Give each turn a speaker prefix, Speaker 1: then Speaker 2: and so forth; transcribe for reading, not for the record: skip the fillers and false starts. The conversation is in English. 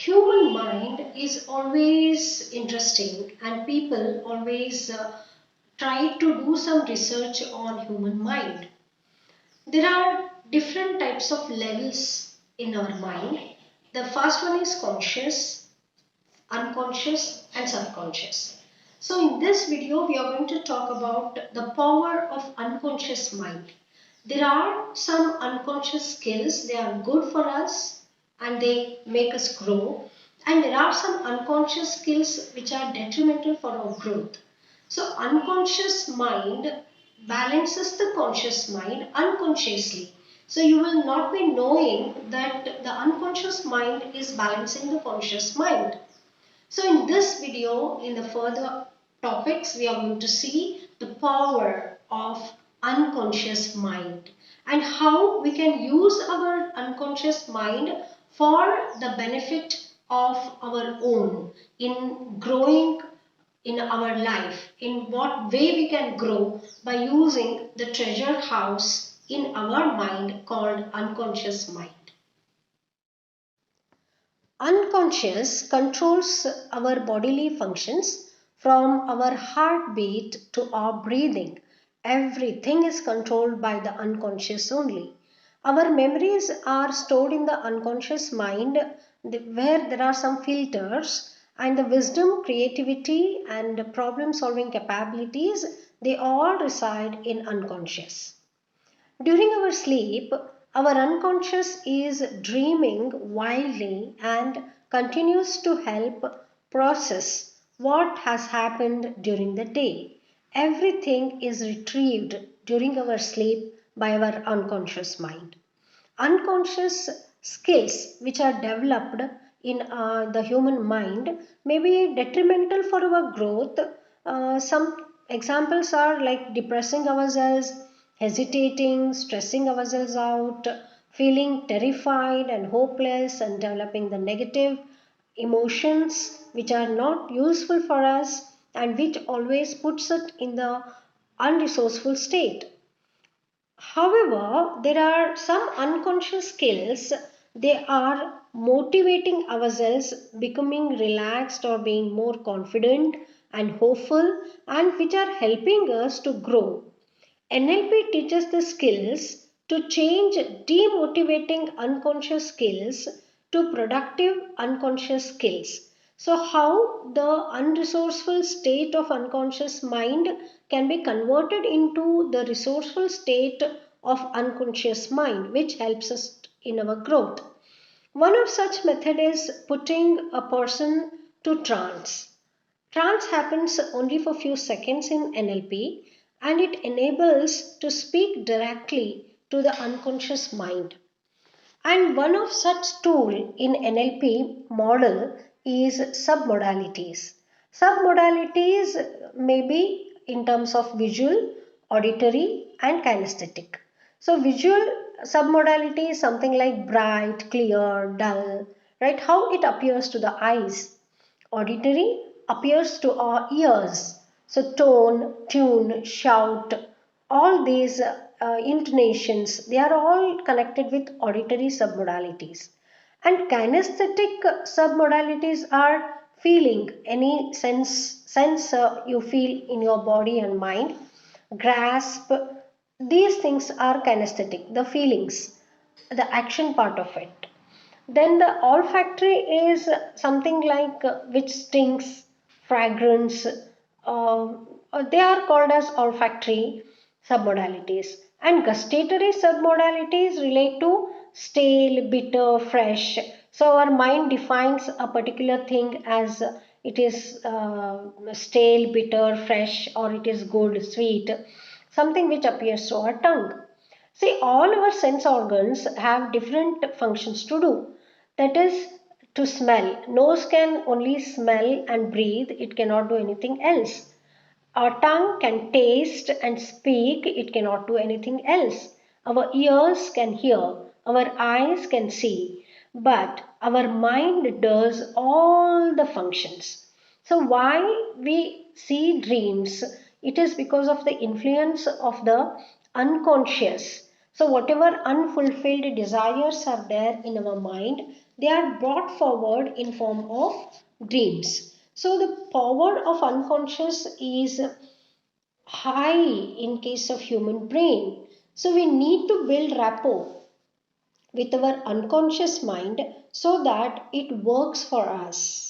Speaker 1: human mind is always interesting and people always try to do some research on human mind. There are different types of levels in our mind. The first one is conscious, unconscious and subconscious. So in this video we are going to talk about the power of unconscious mind. There are some unconscious skills, they are good for us and they make us grow, and there are some unconscious skills which are detrimental for our growth. So unconscious mind balances the conscious mind unconsciously. So you will not be knowing that the unconscious mind is balancing the conscious mind. So in this video, in the further topics, we are going to see the power of unconscious mind and how we can use our unconscious mind for the benefit of our own in growing in our life, in what way we can grow by using the treasure house in our mind called unconscious mind. Unconscious controls our bodily functions from our heartbeat to our breathing. Everything is controlled by the unconscious only. Our memories are stored in the unconscious mind where there are some filters, and the wisdom, creativity and problem solving capabilities, they all reside in unconscious. During our sleep, our unconscious is dreaming wildly and continues to help process what has happened during the day. Everything is retrieved during our sleep by our unconscious mind. Unconscious skills which are developed in the human mind may be detrimental for our growth. Some examples are like depressing ourselves, hesitating, stressing ourselves out, feeling terrified and hopeless, and developing the negative emotions which are not useful for us and which always puts it in the unresourceful state. However, there are some unconscious skills, they are motivating ourselves, becoming relaxed or being more confident and hopeful, and which are helping us to grow. NLP teaches the skills to change demotivating unconscious skills to productive unconscious skills. So how the unresourceful state of unconscious mind can be converted into the resourceful state of unconscious mind, which helps us in our growth. One of such method is putting a person to trance. Trance happens only for few seconds in NLP and it enables to speak directly to the unconscious mind. And one of such tool in NLP model is submodalities. Submodalities may be in terms of visual, auditory and kinesthetic. So visual submodality is something like bright, clear, dull, right? How it appears to the eyes. Auditory appears to our ears. So tone, tune, shout, all these intonations, they are all connected with auditory submodalities. And kinesthetic submodalities are feeling, any sense you feel in your body and mind, grasp, these things are kinesthetic, the feelings, the action part of it. Then the olfactory is something like which stinks, fragrance. They are called as olfactory submodalities. And gustatory submodalities relate to stale, bitter, fresh. So our mind defines a particular thing as it is stale, bitter, fresh, or it is good, sweet, something which appears to our tongue. See, all our sense organs have different functions to do. That is to smell. Nose can only smell and breathe. It cannot do anything else. Our tongue can taste and speak. It cannot do anything else. Our ears can hear. Our eyes can see. But our mind does all the functions. So why we see dreams? It is because of the influence of the unconscious. So whatever unfulfilled desires are there in our mind, they are brought forward in form of dreams. So the power of unconscious is high in case of human brain. So we need to build rapport with our unconscious mind so that it works for us.